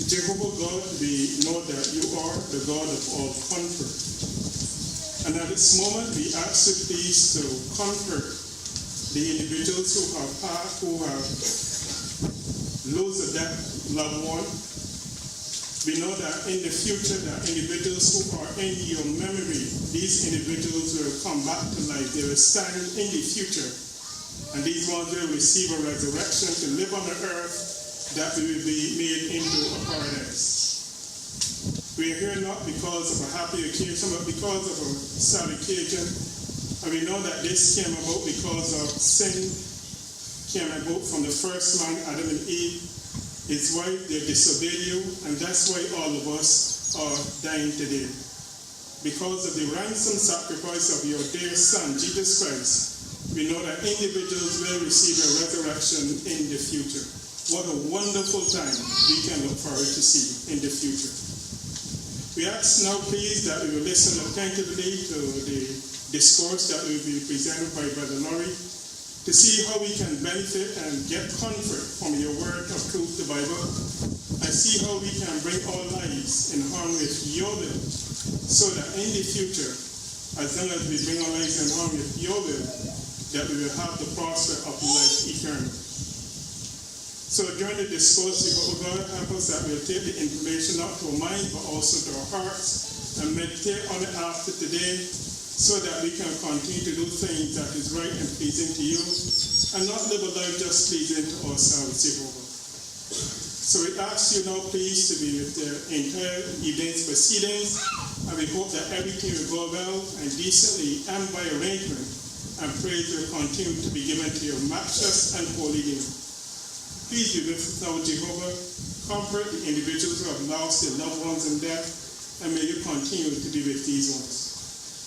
Jehovah God, we know that you are the God of all comfort. And at this moment, we ask you please to comfort the individuals who have lost a dead loved one. We know that in the future, that individuals who are in your memory, these individuals will come back to life. They will stand in the future. And these ones will receive a resurrection to live on the earth that we will be made into a paradise. We are here not because of a happy occasion, but because of a sad occasion. And we know that this came about because of sin came about from the first man, Adam and Eve. His wife, they disobeyed you, and that's why all of us are dying today. Because of the ransom sacrifice of your dear Son, Jesus Christ, we know that individuals will receive a resurrection in the future. What a wonderful time we can look forward to see in the future. We ask now, please, that we will listen attentively to the discourse that will be presented by Brother Laurie, to see how we can benefit and get comfort from your word of truth, the Bible, and see how we can bring our lives in harmony with your will, so that in the future, as long as we bring our lives in harmony with your will, that we will have the prospect of life eternal. So during the discourse, God help us that we'll take the information up to our mind, but also to our hearts, and meditate on it after today, so that we can continue to do things that is right and pleasing to you, and not live a life just pleasing to ourselves, Jehovah. So we ask you now, please, to be with the entire evening's proceedings, and we hope that everything will go well and decently and by arrangement, and praise will continue to be given to your matchless and holy name. Please be with us now, Jehovah. Comfort the individuals who have lost their loved ones in death, and may you continue to be with these ones.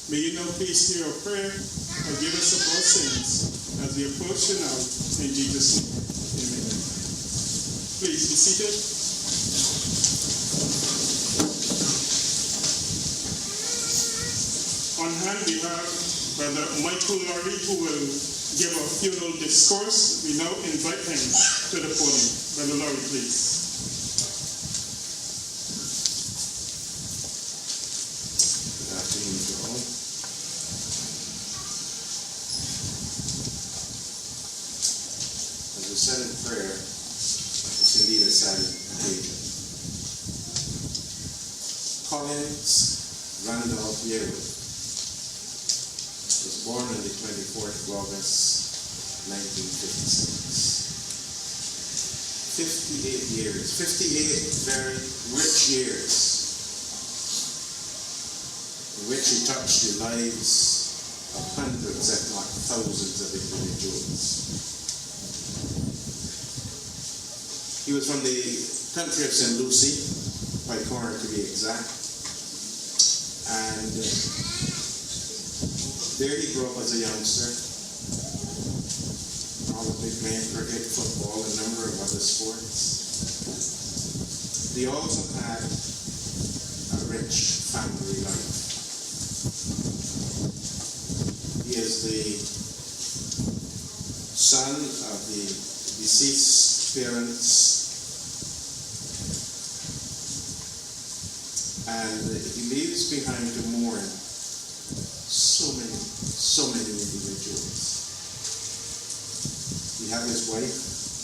May you now please hear our prayer, forgive us of our sins, as we approach you now, in Jesus' name. Amen. Please be seated. On hand we have Brother Michael Laurie, who will give a funeral discourse. We now invite him to the podium. Brother Laurie, please. Good afternoon to all. As we said in prayer, it's indeed a sad occasion. Collins Randolph Yearwood was born on the 24th of August, 1956. 58 years, 58 very rich years in which he touched the lives of hundreds, if not thousands, of individuals. He was from the country of St. Lucie, Corner to be exact, and there he grew up as a youngster, probably playing cricket, football, a number of other sports. He also had a rich family life. He is the son of the deceased parents, and he leaves behind to mourn so many individuals. We have his wife,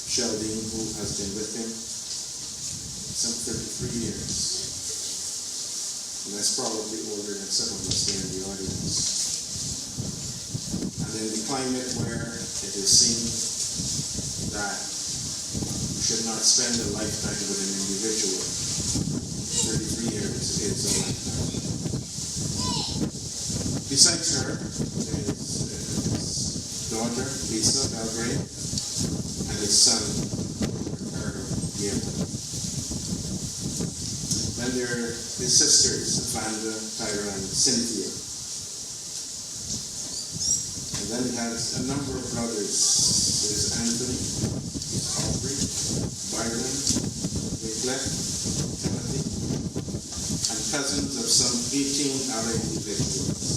Sheldine, who has been with him some 33 years. And that's probably older than some of us here in the audience. And in the climate where it is seen that you should not spend a lifetime with an individual, 33 years is a lifetime. Besides her is his daughter, Lisa Belgrade, and his son, Ricardo Guillermo. Then there are his sisters, Amanda, Tyra, and Cynthia. And then he has a number of brothers. There's Anthony, Aubrey, Byron, Wycliffe, Timothy, and cousins of some 18 other individuals.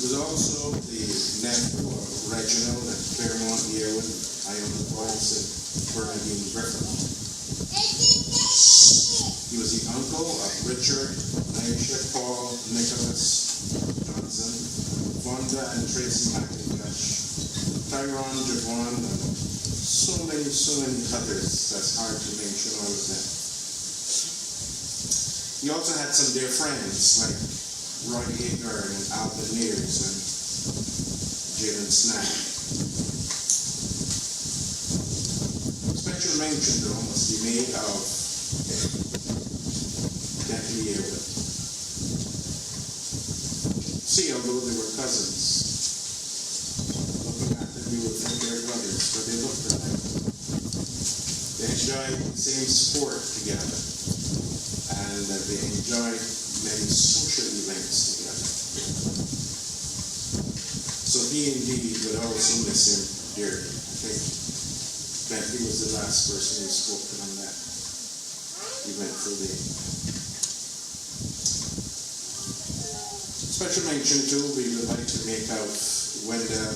He was also the nephew of Reginald and Claremont Yearwood, Iona Boyce, Bernardine Griffin. He was the uncle of Richard, Aisha, Paul, Nicholas Johnson, Vonda and Tracy McIntosh, Tyrone, Javon, and so many others. That's hard to mention all of them. He also had some dear friends like Roy Eager and Alvin Mears and Jaden Snack. Special mention, though, must be made of Bentley Yearwood. See, although they were cousins, looking at them, you would think they were brothers, but they looked alike. They enjoyed the same sport together, and they enjoyed many social events together. So he indeed would also miss him dearly. I think Bentley was the last person who spoke to him that eventful day. Special mention too, we would like to make out Wendell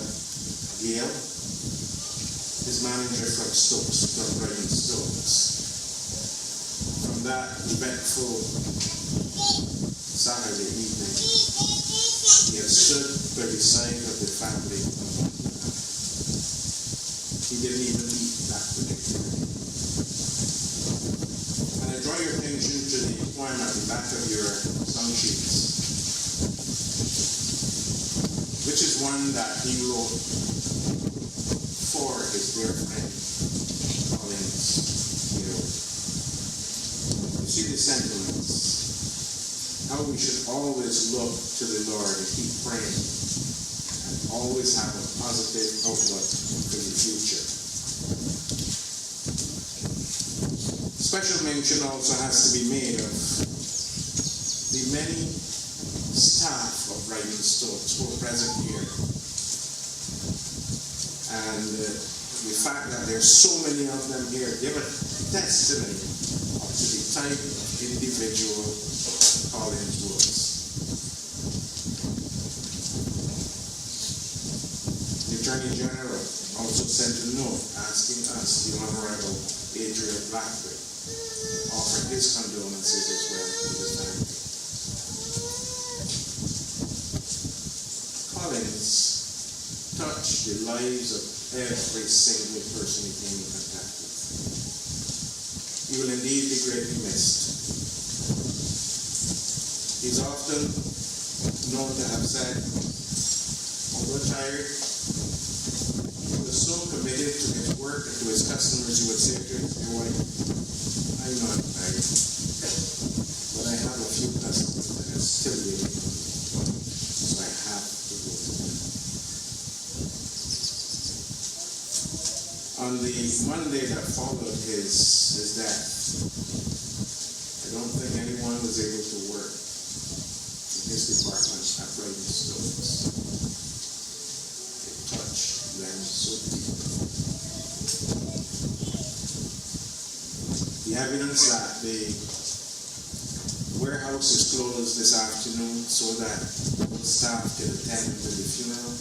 Gale, his manager from Stokes, from Brighton Stokes. From that eventful Saturday evening, he had stood by the side of the family. He didn't even eat that particular day. And I draw your attention to the poem at the back of your song sheets, which is one that he wrote for his dear friend, Collins. You see the sentiments, how we should always look to the Lord and keep praying, and always have a positive outlook for the future. Special mention also has to be made of the many staff of Brighton Stokes who are present here. And the fact that there's so many of them here give a testimony of the type of individual Collins was. The Attorney General also sent a note asking us, the Honorable Adrian Blackwood, offered his condolences as well to the family. Collins touched the lives of every single person he came in contact with. He will indeed be greatly missed. He's often known to have said, although tired, he was so committed to his work and to his customers, he would say to his wife, I'm not tired, but I have a few customers that are still waiting for me, so I have to go to them. On the Monday that followed his death, I don't think anyone was able to work in his department at Brighton Stokes. It touched them so deeply. The evidence that the warehouse is closed this afternoon so that the staff can attend to the funeral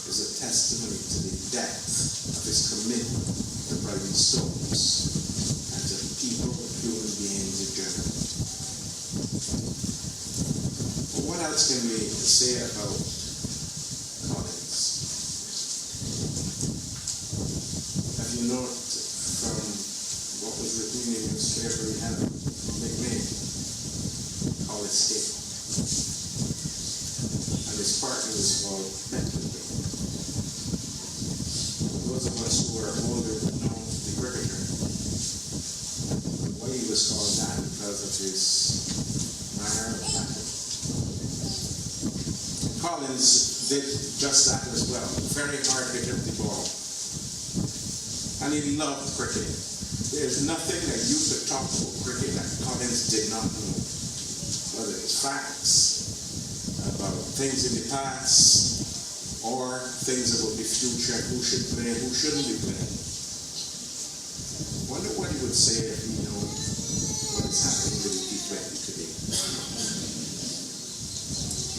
is a testimony to the depth of his commitment to Brighton Stokes and to people, human beings in general. But what else can we say about Collins? Have you noted from what was written in the newspaper, he had a nickname, Collins State. And his partner was called Bentley. Those of us who are older would know the cricketer. Why he was called that? Because of his manner of batting. Collins did just that as well. Very hard to hit the ball. And he loved cricket. There's nothing that you could talk about cricket that Collins did not know. Whether it's facts about things in the past or things about the future, who should play, who shouldn't be playing. Wonder what he would say if he knew what is happening with the T20 today.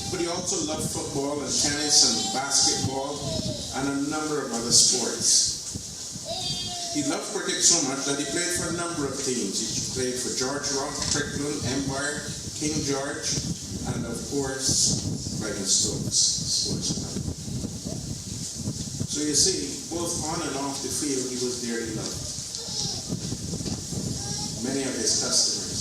But he also loved football and tennis and basketball and a number of other sports. He loved cricket so much that he played for a number of teams. He played for George Rock, Crickland, Empire, King George, and of course, Brighton Stokes Sports Club. So you see, both on and off the field, he was dearly loved. Many of his customers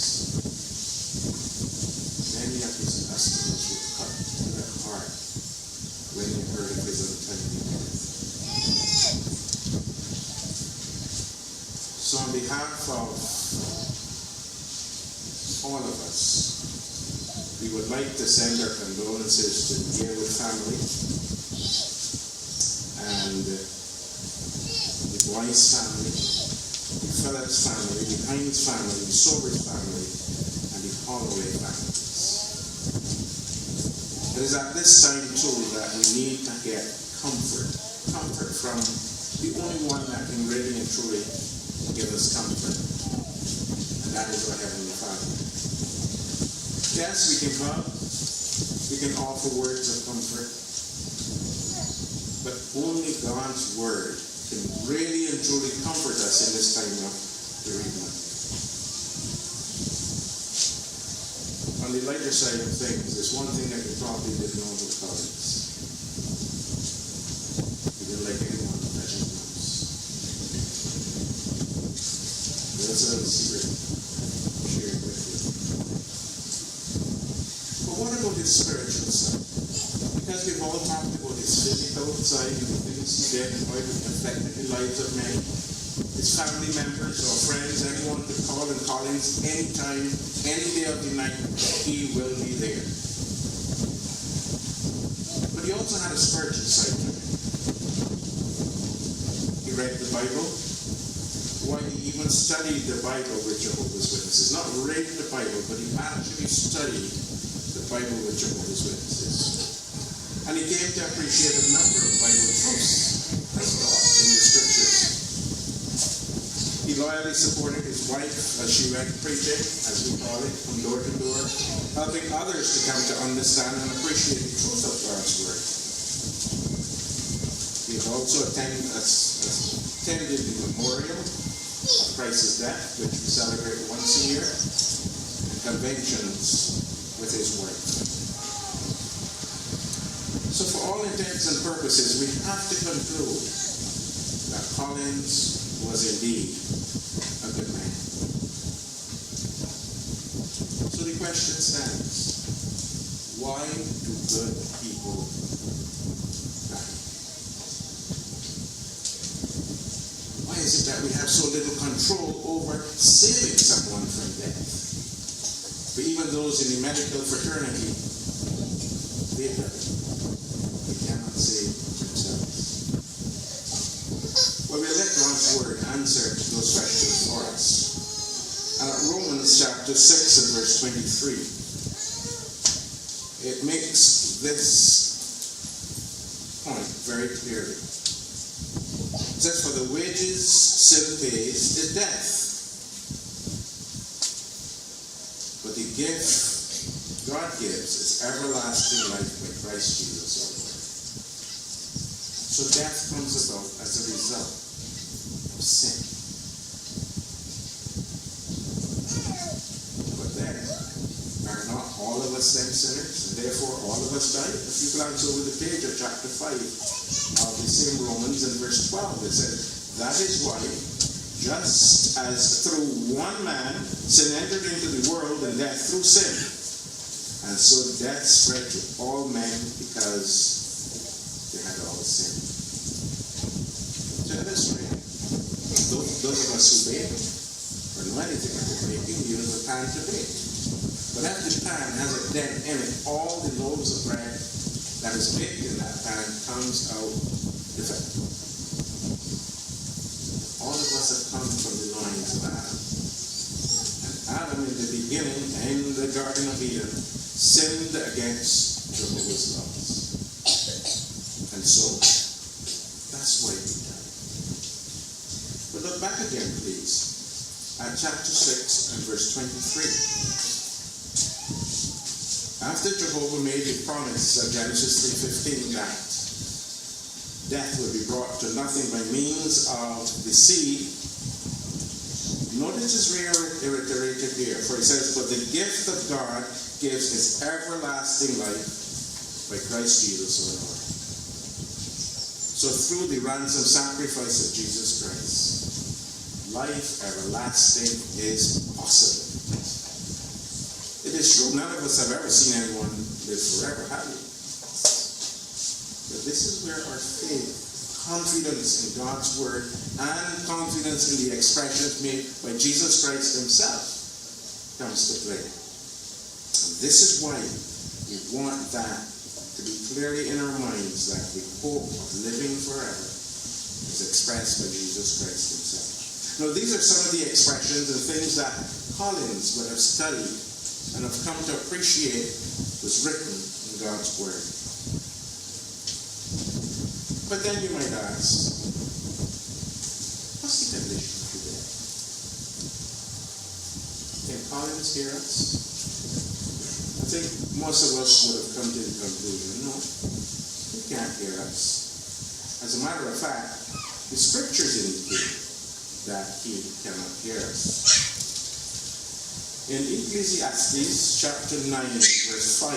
were cut to the heart when they heard of his untimely death. So on behalf of all of us, we would like to send our condolences to the Yearwood family and the Boyce family, the Phillips family, the Hines family, the Sobers family, and the Holloway families. It is at this time too that we need to get comfort from the only one that can really and truly give us comfort, and that is our Heavenly Father. Yes, we can love, we can offer words of comfort, but only God's Word can really and truly comfort us in this time of bereavement. On the lighter side of things, there's one thing that we probably didn't know about Collins. He didn't like anyone touching his nose. That's a secret shared with you. But what about his spiritual side? Because we've all talked about his physical side and the things he did and how it affected the lives of many. His family members or friends, anyone could call and Collins anytime, any day of the night, he will be there. But he also had a spiritual side to him. He read the Bible. Why, he even studied the Bible with Jehovah's Witnesses. Not read the Bible, but he actually studied the Bible with Jehovah's Witnesses. And he came to appreciate a number of Bible truths as taught in the Scriptures. He loyally supported his wife as she went preaching, as we call it, from door to door, helping others to come to understand and appreciate the truth of God's Word. He also attended the memorial of Christ's death, which we celebrate once a year, and conventions with his wife. So for all intents and purposes, we have to conclude that Collins was indeed a good man. So the question stands, why do good people die? Why is it that we have so little control over saving someone from death? For even those in the medical fraternity, they cannot save themselves. Well, we'll let God's Word answer those questions for us. And at Romans chapter 6 and verse 23, it makes this point very clearly. It says, for the wages sin pays is death, but the gift God gives is everlasting life by Christ Jesus our Lord. So death comes about as a result of sin. But then, are not all of us then sinners, and therefore all of us die? If you glance over the page of chapter 5 of the same Romans in verse 12, it says, that is why, just as through one man sin entered into the world, and death through sin, and so death spread to all men because they had all sinned. So this way, those of us who bake or know anything about baking use a pan to bake. But if the pan has a dent in it, all the loaves of bread that is baked in that pan comes out defective. All of us have come from the loins of Adam. And Adam in the beginning, in the Garden of Eden, sinned against Jehovah's laws. And so, that's why we died. But look back again, please, at chapter 6 and verse 23. After Jehovah made the promise of Genesis 3:15 that death would be brought to nothing by means of the seed. Notice his reiterated here, for he says, but the gift of God gives his everlasting life by Christ Jesus our Lord. So through the ransom sacrifice of Jesus Christ, life everlasting is possible. It is true, none of us have ever seen anyone live forever, have we? But this is where our faith, confidence in God's word, and confidence in the expressions made by Jesus Christ himself comes to play. And this is why we want that to be clearly in our minds, that the hope of living forever is expressed by Jesus Christ himself. Now, these are some of the expressions and things that Collins would have studied and have come to appreciate was written in God's word. But then you might ask, what's the condition of the dead? Can Collins hear us? I think most of us would have come to the conclusion, no, he can't hear us. As a matter of fact, the scriptures indicate that he cannot hear us. In Ecclesiastes chapter 9, verse 5,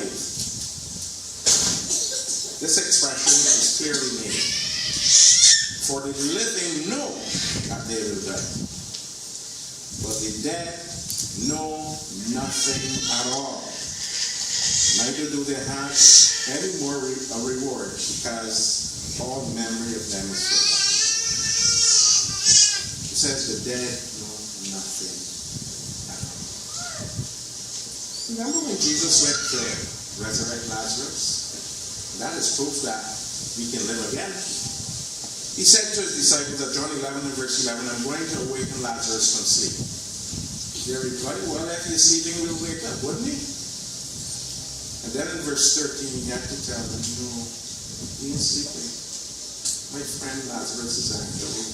this expression is clearly made. For the living know that they will die, but the dead know nothing at all. Neither do they have any more a reward, because all memory of them is forgotten. It says the dead know nothing at all. Remember when Jesus went to resurrect Lazarus? That is proof that we can live again. He said to his disciples at John 11 and verse 11, I'm going to awaken Lazarus from sleep. They replied, well, if he's sleeping, we'll wake up, wouldn't he? And then in verse 13, he had to tell them, no, he is sleeping. My friend Lazarus is actually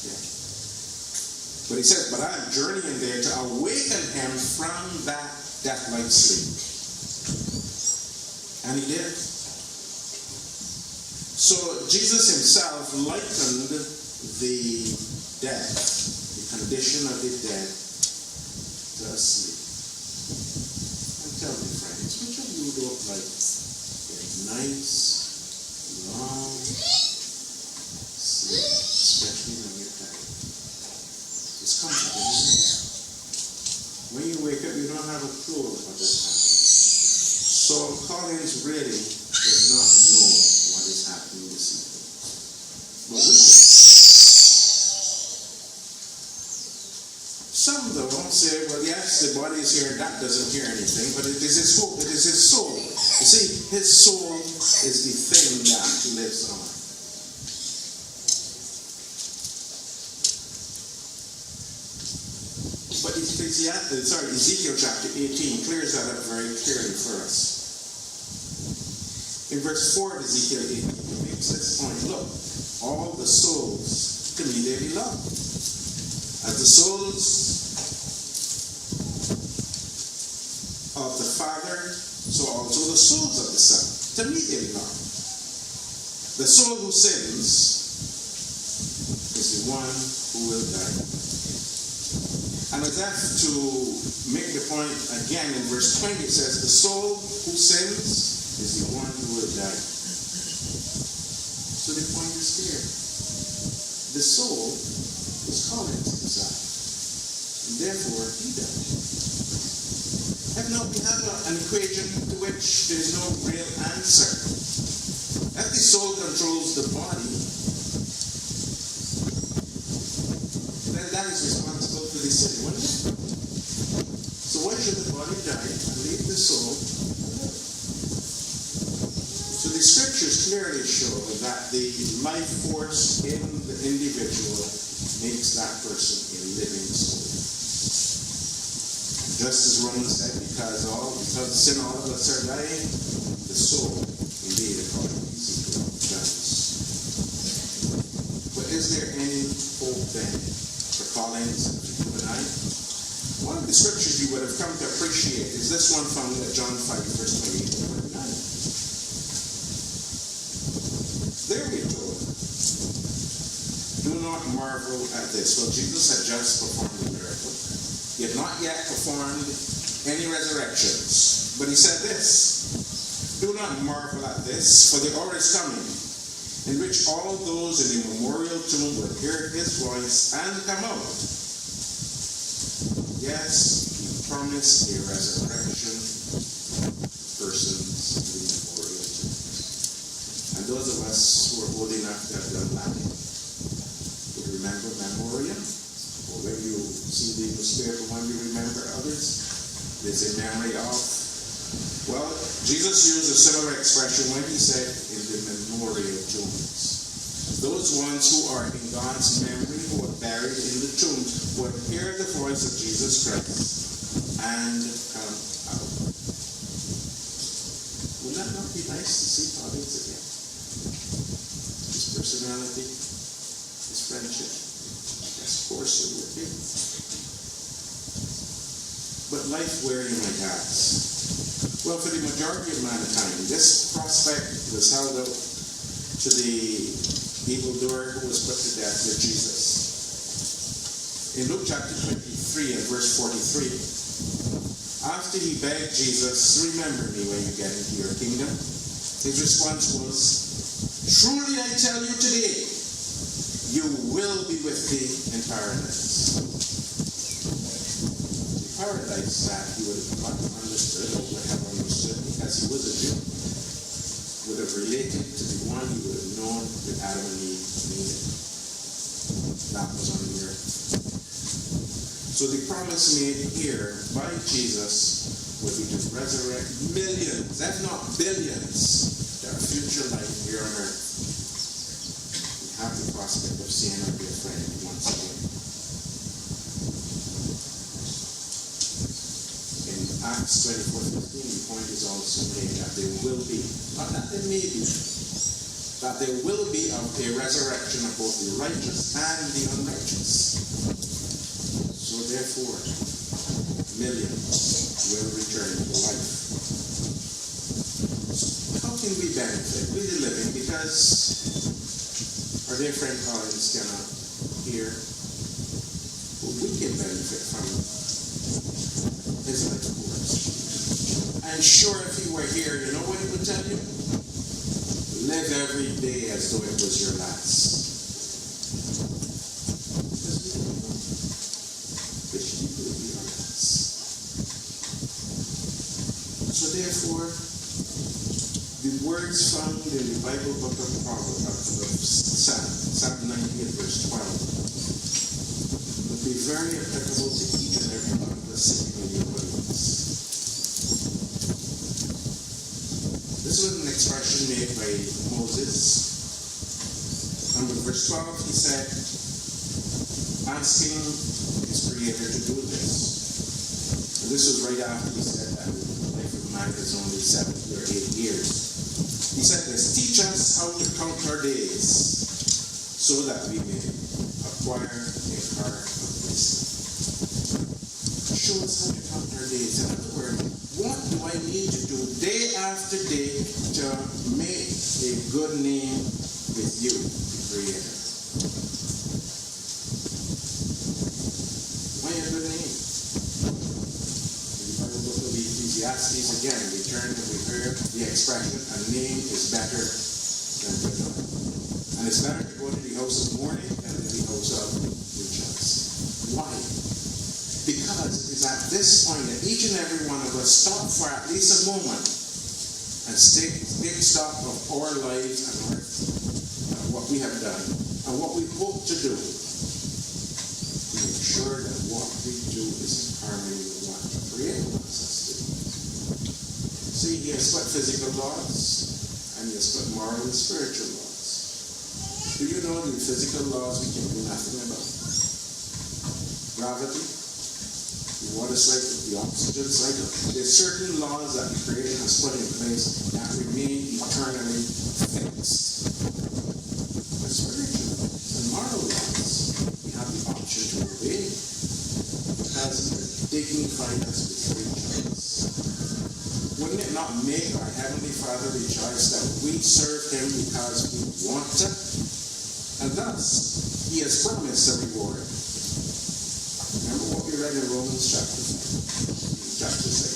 dead. But he says, but I am journeying there to awaken him from that death-like sleep. And he did. So Jesus himself likened the death, the condition of the dead, to a sleep. And tell me, friends, which of you don't like getting nice, long sleep, especially when you're tired? It's comforting, isn't it? When you wake up, you don't have a clue of what has happened. So Collins really does not know what is happening this evening. But we do. Some though say, well, yes, the body is here, that doesn't hear anything, but it is his hope, it is his soul. You see, his soul is the thing that lives on. But Ezekiel chapter 18 clears that up very clearly for us. In verse 4 of Ezekiel 18, he makes this point. Look, all the souls, to me they belong. As the souls of the Father, so also the souls of the Son. To me they belong. The soul who sins is the one who will die. And as if to make the point again, in verse 20 it says, the soul who sins is the one who will die. So the point is clear. The soul was Collins inside. And therefore he died. And now we have an equation to which there is no real answer. If the soul controls the body, then that is responsible for the sin, wouldn't it? So why should the body die and leave the soul alive? So the scriptures clearly show that the life force in the individual makes that person a living soul. Just as Romans said, because of sin all of us are dying, the soul, indeed, according to Ezekiel, dies. But is there any hope then for Collins and for you and I? One of the scriptures you would have come to appreciate is this one found at John 5, verse 28 and 29. There we go. not marvel at this. Well, Jesus had just performed a miracle. He had not yet performed any resurrections. But he said this, do not marvel at this, for the hour is coming, in which all those in the memorial tomb will hear his voice and come out. Yes, he promised a resurrection of persons in the memorial tomb. And those of us who are old enough to have done Latin would remember memoriam, or when you see the newspaper when you remember others, there's a memory of. Well, Jesus used a similar expression when he said in the memorial tombs. Those ones who are in God's memory, who are buried in the tombs, will hear the voice of Jesus Christ and come out. Would that not be nice to see Fathers again? His personality, his friendship. Yes, of course it would be. But life where, you might ask? Well, for the majority of mankind, this prospect was held out to the evildoer who was put to death with Jesus. In Luke chapter 23 and verse 43, after he begged Jesus, remember me when you get into your kingdom, his response was, truly I tell you today, you will be with me in paradise. The paradise that he would have not understood or would have understood because he was a Jew would have related to the one he would have known that Adam and Eve needed. That was on the earth. So the promise made here by Jesus would be to resurrect millions, if not billions, their future life here on earth. We have the prospect of seeing our dear friend once again. In Acts 24:15, the point is also made that there will be, not that there may be, that there will be a resurrection of both the righteous and the unrighteous. So therefore, millions will return to life. So how can we benefit? We the living, because our dear friend Collins cannot hear. Well, we can benefit from his life course. And sure, if he were here, you know what he would tell you? Live every day as though it was your last. So therefore, the words found in the Bible book of Proverbs, of Psalm 98 verse 12, would be very applicable to each and every one of us sitting in the audience. This was an expression made by Moses. And with verse 12, he said, asking his Creator to do this. And this was right after he said that the life of man is only 70 or 80 years. He said this, teach us how to count our days so that we may acquire a heart of wisdom. Show us how to count our days. In other words, what do I need to do day after day to make a good name with you, the Creator? Why a good name? In the Bible book of Ecclesiastes, again, we turn and we hear the expression, a name is better than good name. And it's better to go to the house of mourning than to the house of rejoicing. Why? Because it is at this point that each and every one of us stop for at least a moment and take stock of our lives and what we have done and what we hope to do to make sure that what we do is in harmony with what the Creator wants us to do. See, he has put physical laws and he has put moral and spiritual laws. Do you know the physical laws we can do nothing about? Gravity, the water cycle, the oxygen cycle. There are certain laws that the Creator has put in place that remain eternally fixed. But spiritual and moral laws, we have the option to obey because they dignify us with free choice. Wouldn't it not make our Heavenly Father rejoice that we serve Him because we want to? And thus, He he has promised a reward. Remember what we read in Romans chapter 6.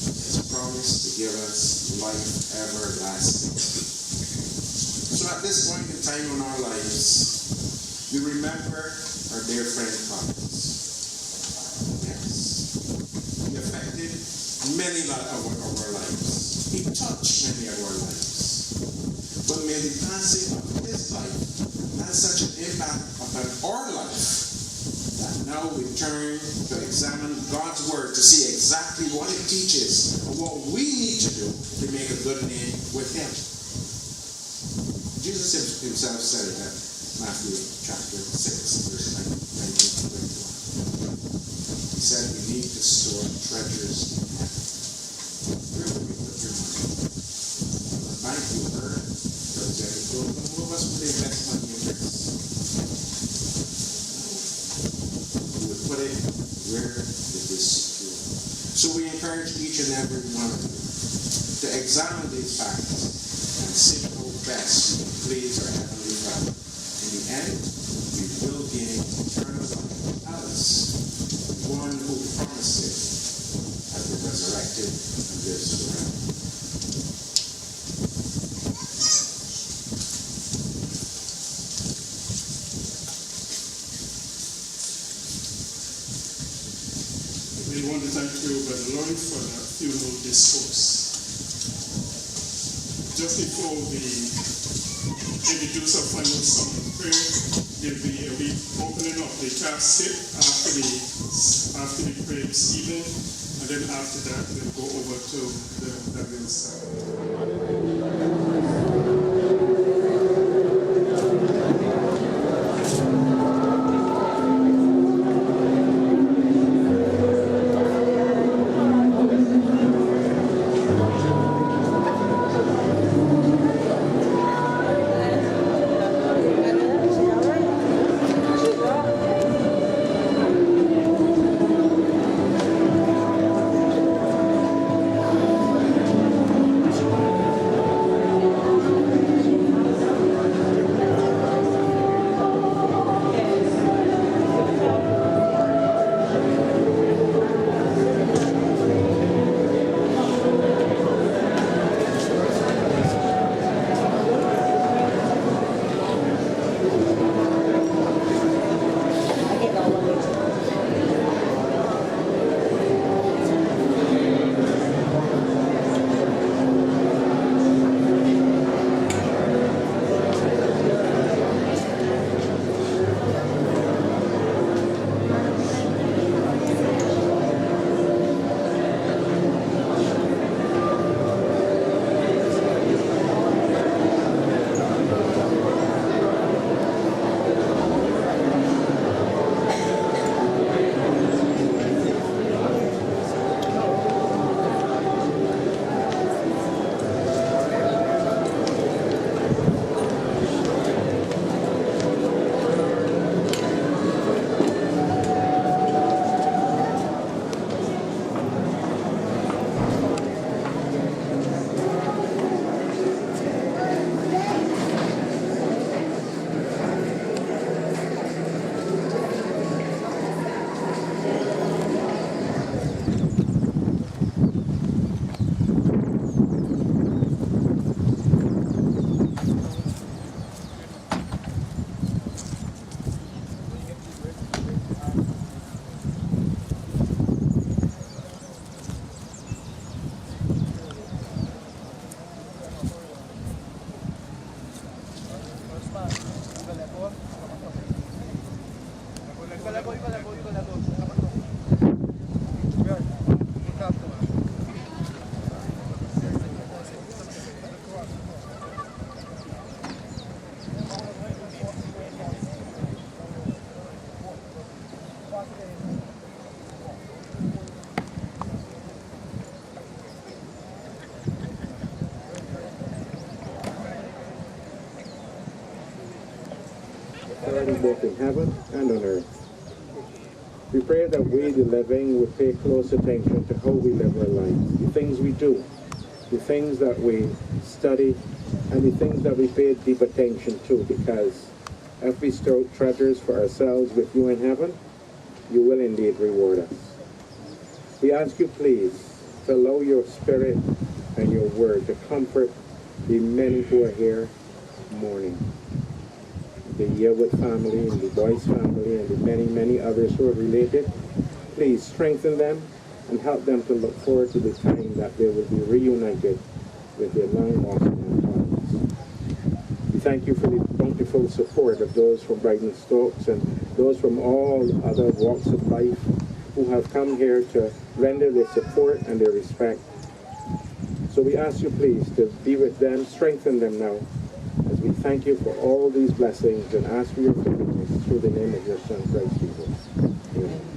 He has promised to give us life everlasting. So at this point in time in our lives, we remember our dear friend Collins. Yes. He affected many of our lives. He touched many of our lives. But may the passing of his life has such an impact upon our life that now we turn to examine God's word to see exactly what it teaches and what we need to do to make a good name with him. Jesus himself said it at Matthew chapter 6, verse 19 to 21. He said we need to store treasures in heaven. Where will you put your money? In the bank, you heard. Some of us would invest money in this. We would put it where it is secure. So we encourage each and every one of you to examine these facts and see how best we can please our Heavenly Father. In the end, we will gain eternal life as one who promised it has been resurrected and lives forever. We want to thank you, Brother Lloyd, for the funeral discourse. Just before we introduce our final song of prayer, there'll be a opening of the casket after the prayer this evening, and then after that we'll go over to the burial side. Both in heaven and on earth. We pray that we, the living, would pay close attention to how we live our lives, the things we do, the things that we study, and the things that we pay deep attention to, because have bestowed treasures for ourselves with you in heaven, you will indeed reward us. We ask you, please, to allow your Spirit and your word to comfort the many who are here mourning. The Yearwood family and the Boyce family and the many, many others who are related. Please strengthen them and help them to look forward to the time that they will be reunited with their long-lost loved ones. We thank you for the bountiful support of those from Brighton Stokes and those from all other walks of life who have come here to render their support and their respect. So we ask you, please, to be with them, strengthen them now, as we thank you for all these blessings and ask for your forgiveness through the name of your Son, Christ Jesus. Amen.